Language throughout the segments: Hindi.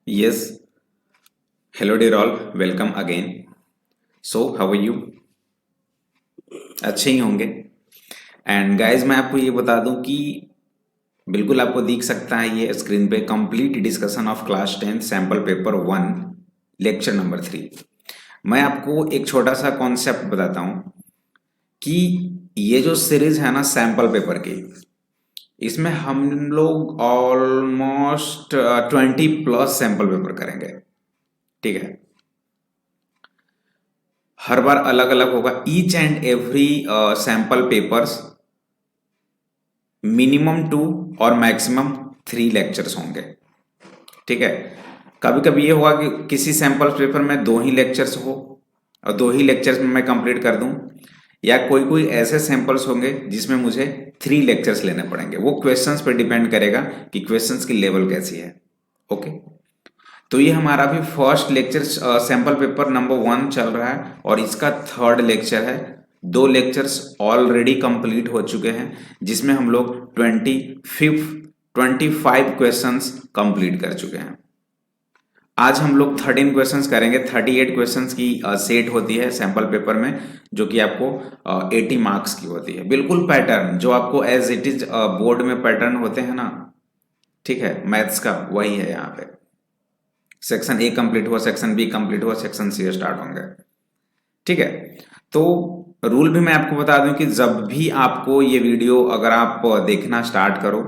Yes, hello dear all, welcome again. So, how are you? अच्छे ही होंगे। एंड गाइस मैं आपको ये बता दूं कि बिल्कुल आपको दिख सकता है ये स्क्रीन पे complete discussion of class 10 sample paper 1 lecture number 3। मैं आपको एक छोटा सा कॉन्सेप्ट बताता हूं कि ये जो सीरीज है ना सैंपल पेपर की, इसमें हम लोग ऑलमोस्ट 20 प्लस सैंपल पेपर करेंगे। ठीक है, हर बार अलग अलग होगा। Each and every sample papers minimum 2 और मैक्सिमम 3 लेक्चर्स होंगे। ठीक है, कभी कभी ये होगा कि किसी सैंपल पेपर में 2 ही लेक्चर्स हो और 2 ही लेक्चर्स में मैं कंप्लीट कर दूं, या कोई कोई ऐसे सैंपल्स होंगे जिसमें मुझे 3 लेक्चर्स लेने पड़ेंगे। वो क्वेश्चंस पे डिपेंड करेगा कि क्वेश्चंस की लेवल कैसी है। ओके, तो ये हमारा भी first lecture sample paper number 1 चल रहा है और इसका थर्ड लेक्चर है। 2 लेक्चर्स ऑलरेडी कंप्लीट हो चुके हैं जिसमें हम लोग 25 क्वेश्चंस कंप्लीट कर चुके हैं। आज हम लोग 13 क्वेश्चंस करेंगे। 38 क्वेश्चंस की सेट होती है सैंपल पेपर में, जो कि आपको 80 मार्क्स की होती है। बिल्कुल पैटर्न जो आपको एज इट इज बोर्ड में पैटर्न होते हैं ना, ठीक है, मैथ्स का वही है। यहाँ पे सेक्शन ए कंप्लीट हुआ, सेक्शन बी कंप्लीट हुआ, सेक्शन सी स्टार्ट होंगे। ठीक है, तो रूल भी मैं आपको बता दूं कि जब भी आपको ये वीडियो अगर आप देखना स्टार्ट करो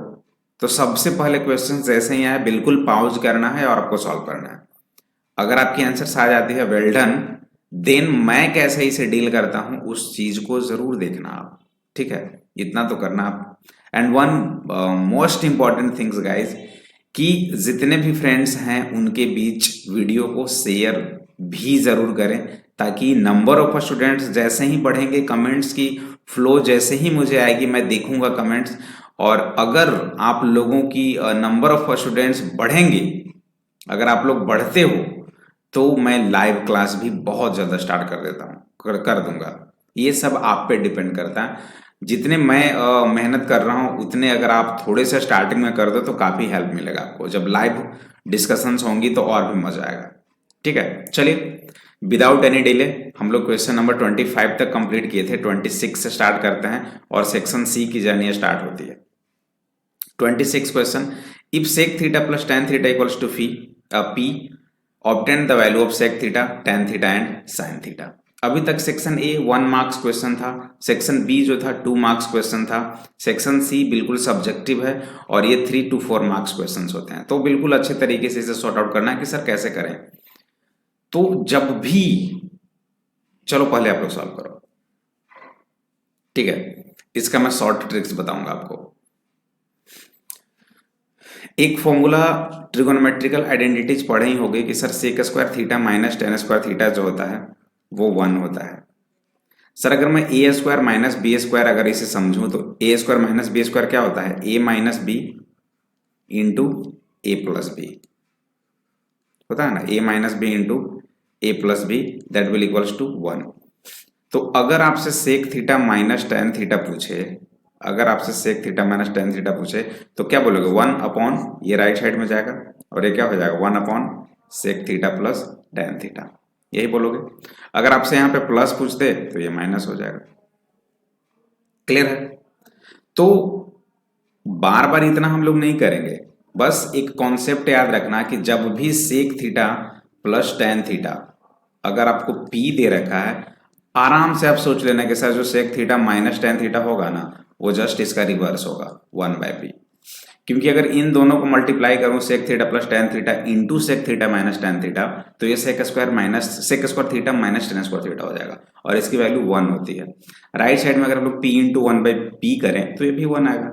तो सबसे पहले क्वेश्चन जैसे ही आए बिल्कुल पॉज करना है और आपको सॉल्व करना है। अगर आपकी आंसर्स आ जाती है वेल डन, देन मैं कैसे इसे डील करता हूं उस चीज को जरूर देखना आप। ठीक है, इतना तो करना आप। And one most important things guys, कि जितने भी फ्रेंड्स हैं उनके बीच वीडियो को शेयर भी जरूर करें, ताकि नंबर ऑफ स्टूडेंट्स जैसे ही बढ़ेंगे, कमेंट्स की फ्लो जैसे ही मुझे आएगी मैं देखूंगा कमेंट्स, और अगर आप लोगों की नंबर ऑफ स्टूडेंट्स बढ़ेंगे, अगर आप लोग बढ़ते हो, तो मैं लाइव क्लास भी बहुत ज़्यादा स्टार्ट कर देता हूँ, कर दूंगा। ये सब आप पे डिपेंड करता है। जितने मैं मेहनत कर रहा हूँ उतने अगर आप थोड़े से स्टार्टिंग में कर दो तो काफ़ी हेल्प मिलेगा आपको। जब लाइव डिस्कशंस होंगी तो और भी मजा आएगा। ठीक है, चलिए विदाउट एनी डिले हम लोग क्वेश्चन नंबर 25 तक कंप्लीट किए थे। 26 से स्टार्ट करते हैं और सेक्शन सी की जर्नी स्टार्ट होती है। 26 question, if sec theta plus tan theta equals to p, obtain the value of sec theta, tan theta and sine theta. अभी तक सेक्शन ए 1 मार्क्स क्वेश्चन था, सेक्शन बी जो था 2 मार्क्स क्वेश्चन था, सेक्शन सी बिल्कुल सब्जेक्टिव है और ये 3 to 4 मार्क्स क्वेश्चन होते हैं। तो बिल्कुल अच्छे तरीके से इसे सॉर्ट आउट करना है कि सर कैसे करें। तो जब भी, चलो पहले आप लोग सॉल्व करो। ठीक है, इसका मैं शॉर्ट ट्रिक्स बताऊंगा आपको। एक फॉर्मूला ट्रिगोनोमेट्रिकल आइडेंटिटीज पढ़े ही होगे कि sir sec square theta minus tan square theta जो होता है वो 1 होता है। सर अगर मैं A square minus B square अगर इसे समझूं तो A square minus B square क्या होता है, A minus B into A plus B होता है ना, A minus B into A plus B, that will equals to 1। तो अगर आपसे sec theta minus tan theta पूछे, अगर आपसे sec theta minus tan theta पूछे तो क्या बोलोगे, 1 अपॉन, ये राइट साइड में जाएगा और ये क्या हो जाएगा 1 upon sec theta plus tan theta, यही बोलोगे। अगर आपसे यहाँ पे प्लस पूछते तो ये माइनस हो जाएगा। क्लियर है? तो बार बार इतना हम लोग नहीं करेंगे, बस एक कॉन्सेप्ट याद रखना कि जब भी sec theta plus tan theta अगर आपको पी दे रखा है, आराम से आप सोच लेना कि सर जो sec theta minus tan theta होगा ना वो जस्ट इसका रिवर्स होगा 1/p। क्योंकि अगर इन दोनों को मल्टीप्लाई करूं sec theta plus tan theta into sec theta minus tan theta, तो ये sec square theta minus tan square theta हो जाएगा और इसकी वैल्यू 1 होती है। राइट साइड में अगर हम लोग पी इंटू 1/p करें तो ये भी 1 आएगा।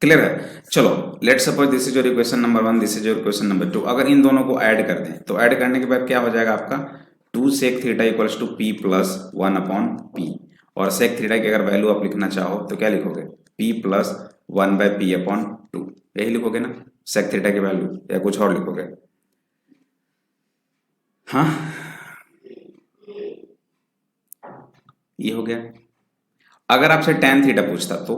क्लियर है? चलो let suppose this is your equation number 1, this is your equation number 2। अगर इन दोनों को ऐड कर दें तो ऐड करने के बाद क्या हो जाएगा आपका, 2 sec theta equals to p plus 1 upon p. और सेक थीटा की अगर वैल्यू आप लिखना चाहो तो क्या लिखोगे, पी प्लस 1/p अपॉन 2, यही लिखोगे ना सेक थीटा की वैल्यू, या कुछ और लिखोगे? हाँ, ये हो गया। अगर आपसे टेन थीटा पूछता तो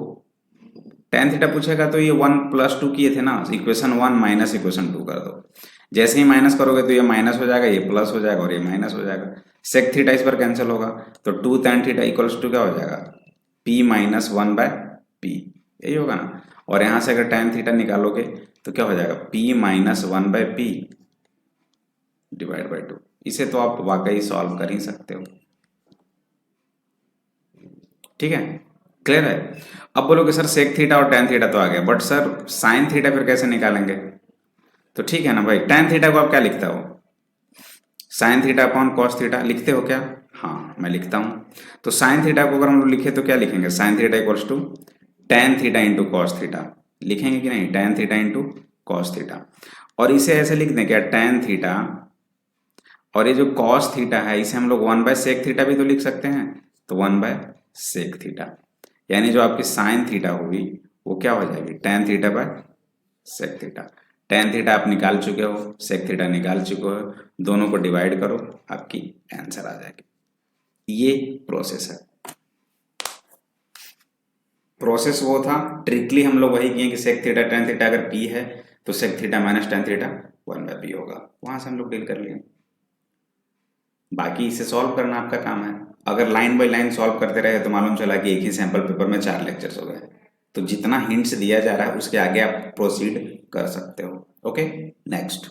tan थीटा पूछेगा तो ये 1 + 2 किए थे ना, इक्वेशन 1 माइनस इक्वेशन 2 कर दो। जैसे ही माइनस करोगे तो ये माइनस हो जाएगा, ये प्लस हो जाएगा और ये माइनस हो जाएगा। सेक थीटा इस पर कैंसिल होगा तो 2 tan थीटा इक्वल्स टू क्या हो जाएगा, p माइनस 1/p, यही होगा ना। और यहाँ से अगर tan थीटा निकालोगे तो क्या हो जाएगा, p minus 1/p divide by 2। इसे तो आप वाकई सॉल्व कर ही सकते हो, ठीक है, क्लियर है। अब बोलोगे सर सेक थीटा और tan थीटा तो आ गया, बट सर sin थीटा फिर कैसे निकालेंगे। तो ठीक है ना भाई, tan थीटा को आप क्या लिखता हो, sin theta upon cos theta लिखते हो क्या। हाँ मैं लिखता हूँ। तो sin थीटा को अगर हम लोग लिखे तो क्या लिखेंगे, sin theta equals to tan theta into cos theta, लिखेंगे कि नहीं, tan theta into cos theta. और इसे ऐसे लिख दें क्या, tan थीटा, और ये जो cos थीटा है इसे हम लोग 1/sec थीटा भी तो लिख सकते हैं, तो 1/sec थीटा, यानी जो आपकी sin थीटा होगी वो क्या हो जाएगी, tan theta by sec theta. tan theta आप निकाल चुके हो, sec थीटा निकाल चुके हो, दोनों को डिवाइड करो आपकी आंसर आ जाएगी। ये प्रोसेस है। प्रोसेस वो था, ट्रिकली हम लोग वही किए कि sec थीटा tan थीटा अगर p है तो sec theta minus tan theta 1/p होगा, वहां से हम लोग डील कर लिए। बाकी इसे सॉल्व करना आपका काम है। अगर लाइन बाय लाइन सॉल्व करते रहे तो मालूम चला कि एक ही सैंपल पेपर में 4 लेक्चर्स हो गए। तो जितना हिंट्स दिया जा रहा है उसके आगे आप प्रोसीड कर सकते हो। Okay, next.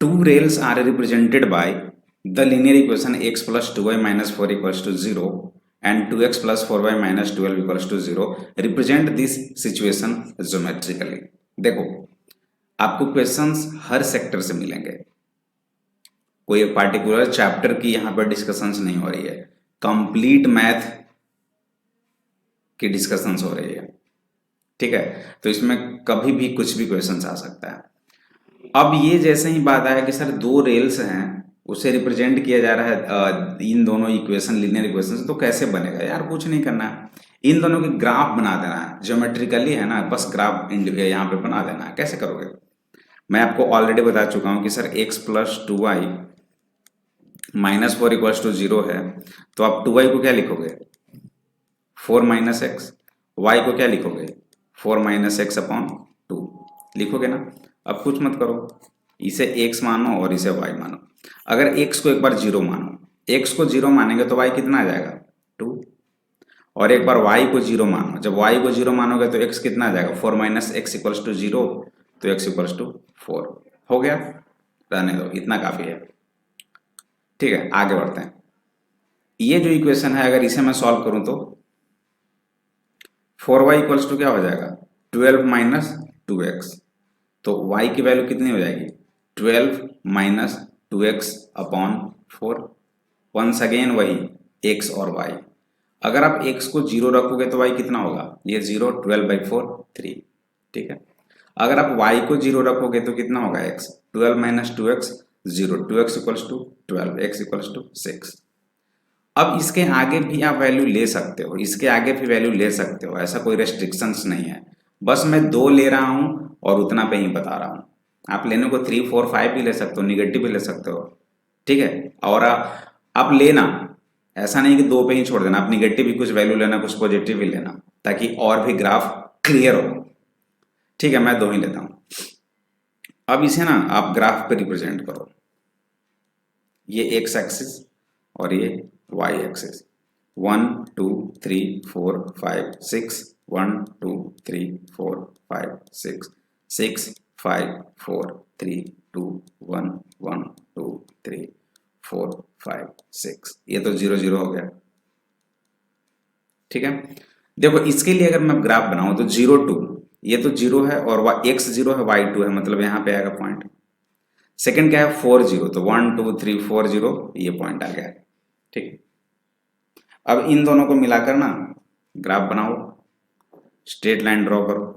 Two rails are represented by the linear equation x plus 2y minus 4 equals to 0 and 2x plus 4y minus 12 equals to 0 represent this situation geometrically। देखो आपको क्वेश्चंस हर सेक्टर से मिलेंगे, कोई एक पार्टिकुलर चैप्टर की यहाँ पर डिस्कशंस नहीं हो रही है, कंप्लीट मैथ की डिस्कशंस हो रही है, ठीक है। तो इसमें कभी भी कुछ भी क्वेश्चंस आ सकता है। अब ये जैसे ही बात आया कि सर दो रेल्स हैं उसे रिप्रेजेंट किया जा रहा है इन दोनों इक्वेशन लीनियर इक्वेशन, तो कैसे बनेगा यार, कुछ नहीं करना है, इन दोनों के ग्राफ बना देना है, ज्योमेट्रिकली है ना, बस ग्राफ यहाँ पे बना देना है। कैसे करोगे, मैं आपको ऑलरेडी बता चुका हूं कि sir x plus 2y minus 4 equals to 0 है, तो आप 2y को क्या लिखोगे, 4 माइनस एक्स, वाई को क्या लिखोगे, 4 माइनस एक्स अपॉन 2 लिखोगे ना। अब कुछ मत करो, इसे x मानो और इसे y मानो। अगर x को एक बार 0 मानो, x को 0 मानेंगे तो y कितना आ जाएगा 2, और एक बार y को 0 मानो, जब y को 0 मानोगे तो x कितना आ जाएगा 4 माइनस एक्स इक्वल्स टू 0, तो x इक्वल्स टू 4 हो गया। रहने दो, इतना काफी है, ठीक है, आगे बढ़ते हैं। ये जो इक्वेशन है अगर इसे मैं सॉल्व करूं तो 4y इक्वल्स टू क्या हो जाएगा 12 माइनस 2x, तो y की वैल्यू कितनी हो जाएगी 12 minus 2x upon 4। Once again वही x और y, अगर आप x को 0 रखोगे तो y कितना होगा, ये 0, 12/4 3, ठीक है। अगर आप y को 0 रखोगे तो कितना होगा x, 12 minus 2x 0, 2x equals to 12, x equals to 6। अब इसके आगे भी आप वैल्यू ले सकते हो, इसके आगे भी वैल्यू ले सकते हो, ऐसा कोई रेस्ट्रिक्शंस नहीं है, बस मैं 2 ले रहा हूं और उतना पे ही बता रहा हूं। आप लेने को 3, 4, 5 भी ले सकते हो, निगेटिव भी ले सकते हो, ठीक है। और आप लेना, ऐसा नहीं कि 2 पे ही छोड़ देना, आप निगेटिव भी कुछ वैल्यू लेना, कुछ पॉजिटिव भी लेना, ताकि और भी ग्राफ क्लियर हो, ठीक है। मैं 2 ही लेता हूं। अब इसे ना आप ग्राफ पे रिप्रेजेंट करो, ये एक्स एक्सिस और ये y एक्सिस, 1 2 3 4 5 6, 1 2 3 4 5 6, 6 5 4 3 2 1 1 2 3 4 5 6, ये तो 0 0 हो गया, ठीक है। देखो इसके लिए अगर मैं ग्राफ बनाऊं तो 0 2, ये तो 0 है और x 0 है, y 2 है, मतलब यहां पे आएगा पॉइंट। सेकंड क्या है 4 0, तो 1 2 3 4 0, ये पॉइंट आ गया, ठीक। अब इन दोनों को मिलाकर ना ग्राफ बनाओ, स्ट्रेट लाइन ड्रॉ करो,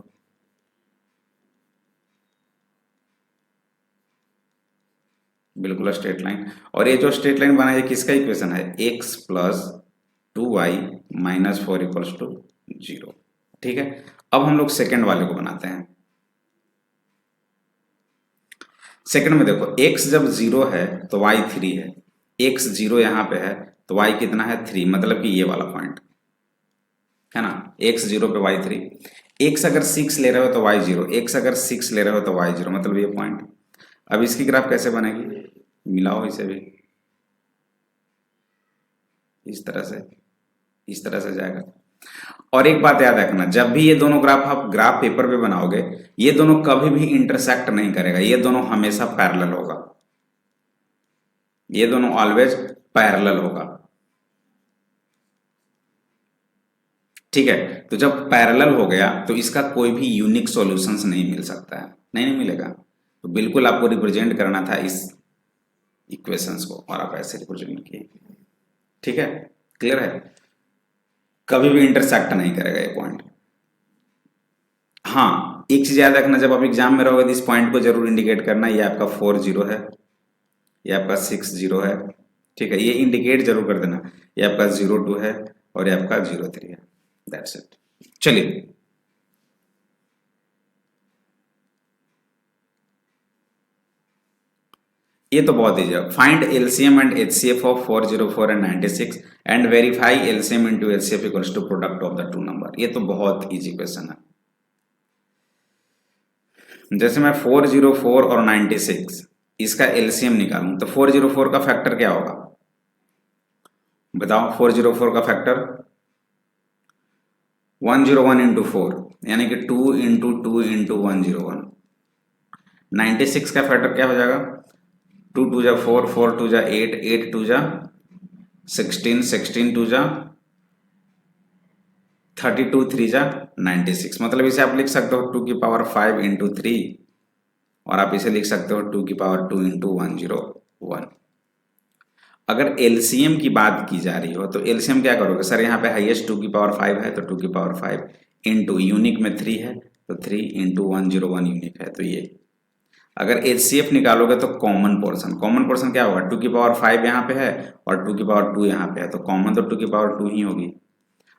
बिल्कुल स्ट्रेट लाइन। और ये जो स्ट्रेट लाइन बना है किसका इक्वेशन है, x plus 2y minus 4 equals to 0, ठीक है। अब हम लोग सेकंड वाले को बनाते हैं। सेकंड में देखो x जब 0 है तो y 3 है, x 0 यहां पे है तो y कितना है 3, मतलब कि ये वाला पॉइंट है ना, x 0 पे y 3, x अगर 6 ले रहे हो तो y 0, x अगर 6 ले रहे हो तो y 0, मतलब ये पॉइंट। अब इसकी ग्राफ कैसे बनेगी, मिलाओ इसे भी, इस तरह से जाएगा। और एक बात याद रखना, जब भी ये दोनों ग्राफ आप ग्राफ पेपर पे बनाओगे, ये दोनों कभी भी इंटरसेक्ट नहीं करेगा, ये दोनों हमेशा पैरेलल होगा, ये दोनों ऑलवेज पैरेलल होगा। ठीक है, तो जब पैरेलल हो गया तो इसका कोई भी यूनिक सॉल्यूशंस नहीं मिल सकता है, नहीं मिलेगा। तो बिल्कुल आपको रिप्रेजेंट करना था इस इक्वेशंस को, और आप ऐसे रिप्रेजेंट किए। ठीक है, क्लियर है, कभी भी इंटरसेक्ट नहीं करेगा ये पॉइंट। हाँ, एक चीज याद रखना, जब आप एग्जाम में रहोगे तो इस पॉइंट को जरूर इंडिकेट करना, ये आपका 4 0 है, ये आपका 6 0 है। ठीक है, ये इंडिकेट जरूर कर देना, ये आपका 0 2 है और ये आपका 0 3 है। That's it. चलिए ये तो बहुत इजी है। Find LCM and HCF of 404 and 96 and verify LCM into HCF equals to product of the two number. ये तो बहुत इजी क्वेश्चन है। जैसे मैं 404 और 96 इसका एलसीएम निकालूं तो 404 का फैक्टर क्या होगा बताओ। 404 का फैक्टर 101 इंटू 4 यानी कि 2 इंटू 2 इंटू 101। 96 का फैक्टर क्या हो जाएगा, 2 2 जा 4, 4 2 जा 8, 8 2 जा 16, 16 2 जा 32, 3 जा 96। मतलब इसे आप लिख सकते हो 2 की पावर 5 इंटू 3 और आप इसे लिख सकते हो 2 की पावर 2 इंटू 101। अगर एलसीएम की बात की जा रही हो तो एलसीएम क्या करोगे सर, यहाँ पे हाईएस्ट 2 की पावर 5 है तो 2 की पावर 5 इंटू यूनिक में 3 है तो 3 इंटू 101 यूनिक है तो ये। अगर एचसीएफ निकालोगे तो कॉमन पोर्शन क्या होगा, 2 की पावर 5 यहाँ पे है और 2 की पावर 2 यहाँ पे है तो कॉमन तो 2 की पावर 2 ही होगी,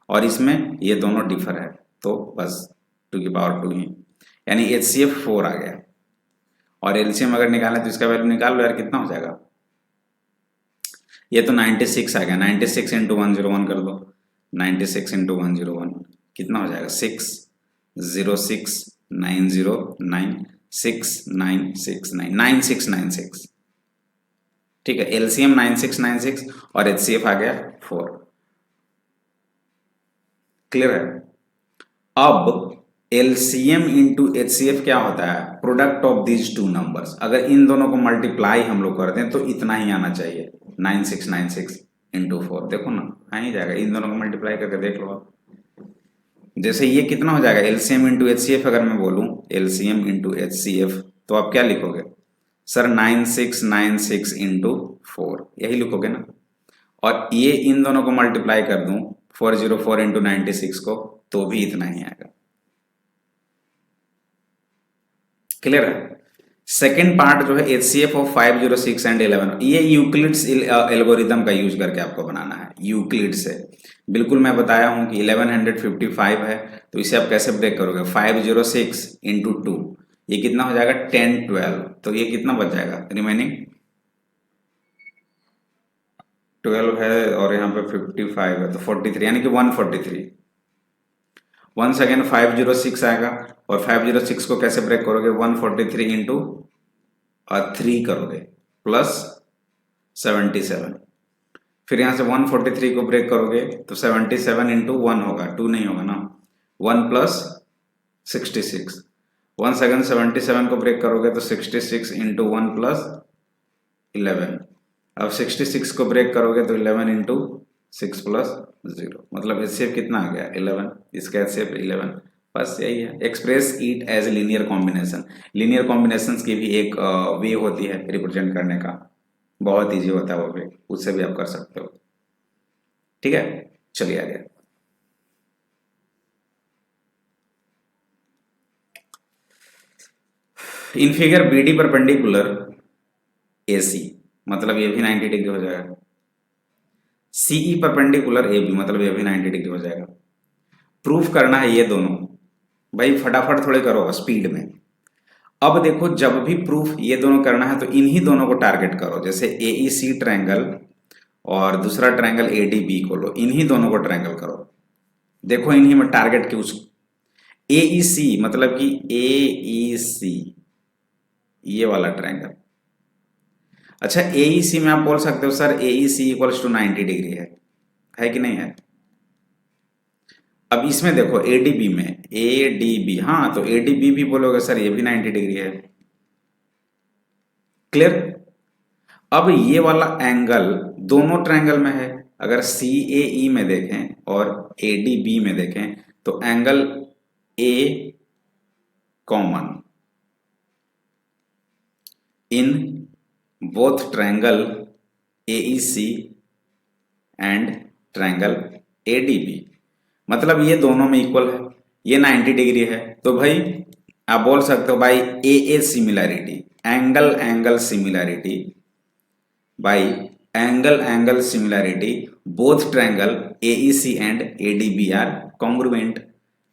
और इसमें ये दोनों डिफर है तो बस 2 की पावर 2 ही, यानी एचसीएफ 4 आ गया। और एलसीएम अगर निकालें तो इसका वैल्यू निकाल लो यार, कितना हो जाएगा, ये तो 96 आ गया, 96 इंटू 101 कर दो, 96 इंटू 101 कितना हो जाएगा 6 0 6 9 0 9 6 9 6 9 9696। ठीक है, एलसीएम 9696 और एचसीएफ आ गया 4। क्लियर है। अब एलसीएम इंटू एचसीएफ क्या होता है, product of these two numbers. अगर इन दोनों को मल्टीप्लाई हम लोग करते हैं तो इतना ही आना चाहिए, 9696 इंटू 4। देखो ना आ ही जाएगा, इन दोनों को मल्टीप्लाई करके देख लो आप। जैसे ये कितना हो जाएगा एलसीएम इंटू एचसीएफ, अगर मैं बोलूं एलसीएम इंटू एचसीएफ तो आप क्या लिखोगे सर, 9696 इंटू 4 यही लिखोगे ना। और ये इन दोनों को मल्टीप्लाई कर दूं 404 इंटू 96 को तो भी इतना ही आएगा। क्लियर है। सेकेंड पार्ट जो है एचसीएफ ऑफ 506 एंड 11, ये यूक्लिड्स एल्गोरिथम का यूज करके आपको बनाना है। यूक्लिड से बिल्कुल मैं बताया हूं कि 1155 है तो इसे आप कैसे ब्रेक करोगे, 506 इंटू 2 ये कितना हो जाएगा 10 12, तो ये कितना बच जाएगा रिमेनिंग 12 है और यहाँ पे 55 है तो 43 यानी कि 143। वंस अगेन 506 आएगा और 506 को कैसे ब्रेक करोगे, 143 इंटू 3 करोगे प्लस 77। फिर यहां से 143 को ब्रेक करोगे तो 77 इंटू 1 होगा, 2 नहीं होगा ना, 1 प्लस 66। वंस अगेन 77 को ब्रेक करोगे तो 66 इंटू 1 प्लस 11। अब 66 को ब्रेक करोगे तो 11 इंटू 6 प्लस 0, मतलब एचसीएफ कितना आ गया 11, इसका एचसीएफ 11। बस यही है, express it as linear combination. Linear combination की भी एक वे होती है रिप्रेजेंट करने का, बहुत इजी होता है वो वे, उससे भी आप कर सकते हो। ठीक है, चलिए आगे। In figure BD perpendicular AC, मतलब ये भी 90 डिग्री हो जाएगा। सीई परपेंडिकुलर ए बी, मतलब ये भी 90 डिग्री हो जाएगा। प्रूफ करना है ये दोनों, भाई फटाफट थोड़े करो स्पीड में। अब देखो जब भी प्रूफ ये दोनों करना है तो इन्हीं दोनों को टारगेट करो, जैसे एईसी ट्रायंगल और दूसरा ट्रायंगल ADB को लो, इन्हीं दोनों को ट्रायंगल करो। देखो इन्हीं में टारगेट क्यों, AEC मतलब कि AEC ये वाला ट्रायंगल। अच्छा AEC में आप बोल सकते हो sir AEC equals to 90 degree है कि नहीं है? अब इसमें देखो ADB में ADB, हाँ तो ADB भी बोलोगे सर ये भी 90 डिग्री है। क्लियर? अब ये वाला एंगल दोनों ट्रायंगल में है। अगर CAE में देखें और ADB में देखें तो angle A common in both triangle AEC and triangle ADB, मतलब ये दोनों में इक्वल है, ये 90 डिग्री है। तो भाई आप बोल सकते हो by AA similarity, angle angle similarity, by angle angle similarity both triangle AEC and ADB are congruent.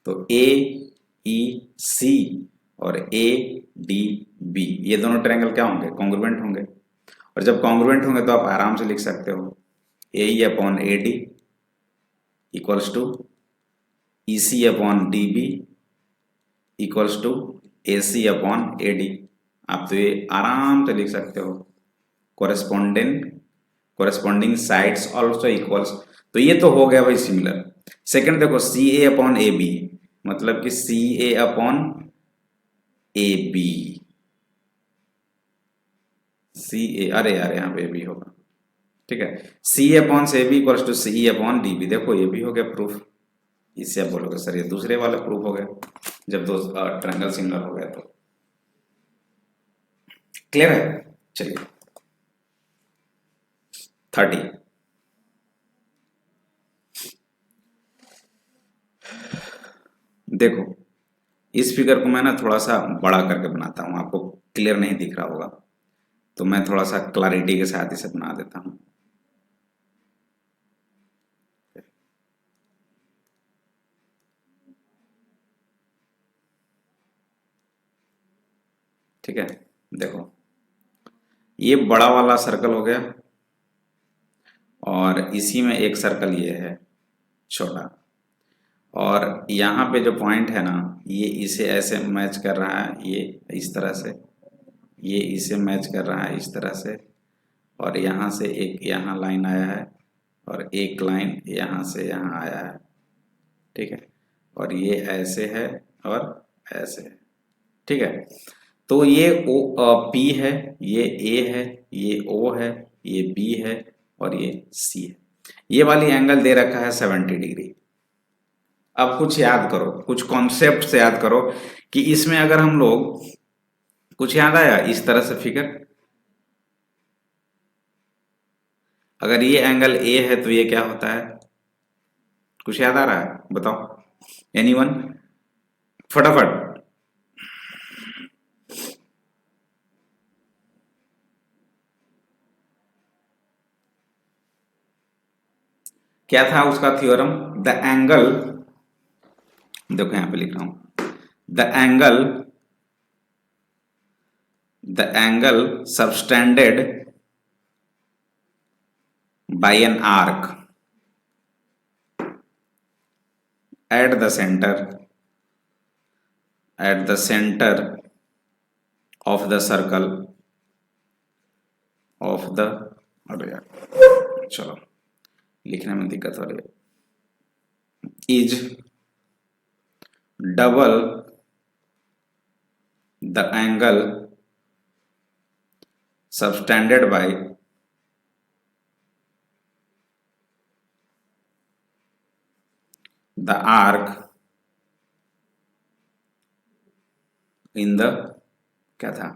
तो AEC और ADB ये दोनों ट्रायंगल क्या होंगे? कॉन्ग्रुएंट होंगे। और जब कॉन्ग्रुएंट होंगे तो आप आराम से लिख सकते हो AE upon AD equals to EC upon DB equals to AC upon AD। आप तो ये आराम से लिख सकते हो। कोरेस्पॉन्डिंग साइड्स ऑल्सो इक्वल्स, तो ये तो हो गया भाई सिमिलर। सेकंड देखो CA अपॉन AB, मतलब कि CA अपॉन AB, CA, अरे यार यहाँ पे AB होगा, ठीक है। CA अपॉन से AB equals to CE upon DB, देखो ये भी हो गया प्रूफ। इससे आप बोलोगे सर ये दूसरे वाला प्रूफ हो गया, जब दो ट्रायंगल सिमिलर हो गया तो। क्लियर है? चलिए 30, देखो इस फिगर को मैं ना थोड़ा सा बड़ा करके बनाता हूं, आपको क्लियर नहीं दिख रहा होगा तो मैं थोड़ा सा क्लैरिटी के साथ इसे बना देता हूं। ठीक है, देखो ये बड़ा वाला सर्कल हो गया और इसी में एक सर्कल ये है छोटा, और यहाँ पे जो पॉइंट है ना ये इसे ऐसे मैच कर रहा है, ये इस तरह से, ये इसे मैच कर रहा है इस तरह से, और यहाँ से एक यहाँ लाइन आया है और एक लाइन यहाँ से यहाँ आया है, ठीक है, और ये ऐसे है और ऐसे है, ठीक है। तो ये P है, ये A है, ये O है, ये B है और ये C है। ये वाली एंगल दे रखा है 70 डिग्री। अब कुछ याद करो, कुछ कॉन्सेप्ट से याद करो कि इसमें अगर हम लोग, कुछ याद आया इस तरह से फिगर, अगर ये एंगल A है तो ये क्या होता है? कुछ याद आ रहा है? बताओ एनीवन, फटाफट। क्या था उसका थ्योरम? द एंगल, देखो यहां पे लिख रहा हूं, the angle subtended by an arc at the center of the circle of the, अरे यार चलो लिखने में दिक्कत हो रही है, is double the angle subtended bye the arc in the, क्या था,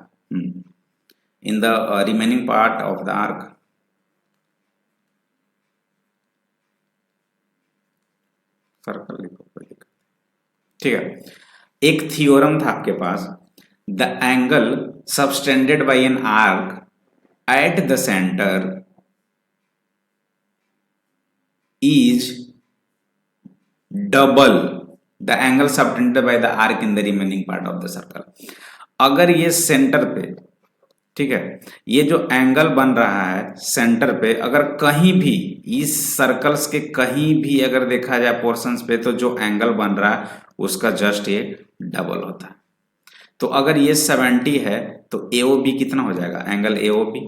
in the remaining part of the arc, circle लिखो कोई दिक्कत, ठीक है। एक थियोरम था आपके पास, the angle subtended by an arc at the centre is double the angle subtended by the arc in the remaining part of the circle. अगर ये सेंटर पे ठीक है। ये जो एंगल बन रहा है सेंटर पे, अगर कहीं भी इस सर्कल्स के कहीं भी अगर देखा जाए पोर्शंस पे, तो जो एंगल बन रहा है उसका जस्ट ये डबल होता है। तो अगर ये 70 है तो AOB कितना हो जाएगा, angle AOB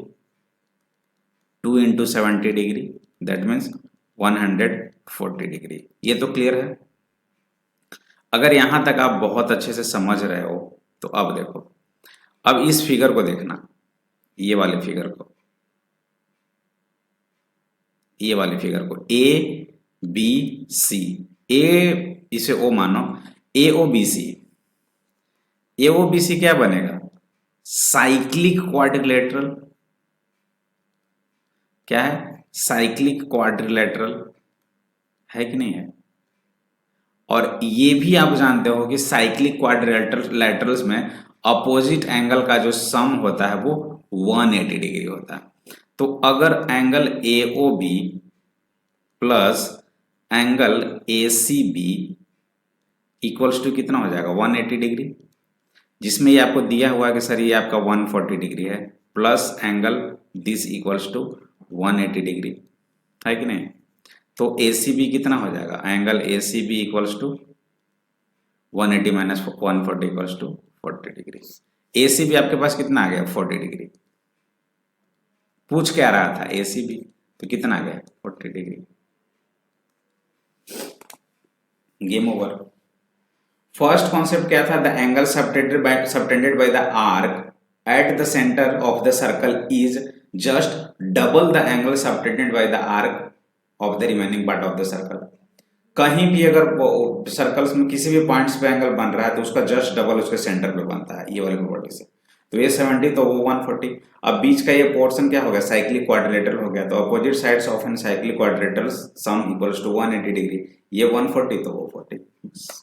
2 into 70 degree, that means 140 degree. ये तो क्लियर है। अगर यहां तक आप बहुत अच्छे से समझ रहे हो तो अब देखो, अब इस फिगर को देखना, ये वाले फिगर को, ये वाले फिगर को, ABC, ए इसे O मानो, AOBC, AOBC क्या बनेगा, साइक्लिक क्वाड्रिलेटरल। क्या है, साइक्लिक क्वाड्रिलेटरल, है कि नहीं है। और ये भी आप जानते हो कि साइक्लिक क्वाड्रिलेटरल्स में अपोजिट एंगल का जो सम होता है वो 180 डिग्री होता है। तो अगर angle AOB plus angle ACB equals to कितना हो जाएगा, 180 डिग्री, जिसमें ये आपको दिया हुआ है कि सर ये आपका 140 डिग्री है, plus angle this equals to 180 degree, है कि नहीं। तो ACB कितना हो जाएगा, angle ACB equals to 180 minus 140 equals to 40 degree. ACB आपके पास कितना आ गया, 40 डिग्री। पूछ क्या रहा था, ACB, तो कितना आ गया, 40 degree. Game over. First concept क्या था, the angle subtended by the arc at the centre of the circle is just double the angle subtended by the arc of the remaining part of the circle. कहीं भी अगर सर्कल्स में किसी भी पॉइंट्स पे एंगल बन रहा है तो उसका जस्ट डबल उसके सेंटर पे बनता है, ये वाली प्रॉपर्टी से। तो ये 70 तो वो 140। अब बीच का ये पोर्शन क्या हो गया, साइक्लिक क्वाड्रिलेटरल हो गया। तो opposite sides of an cyclic quadrilateral sum equals to 180 degree, ये 140 तो वो 40।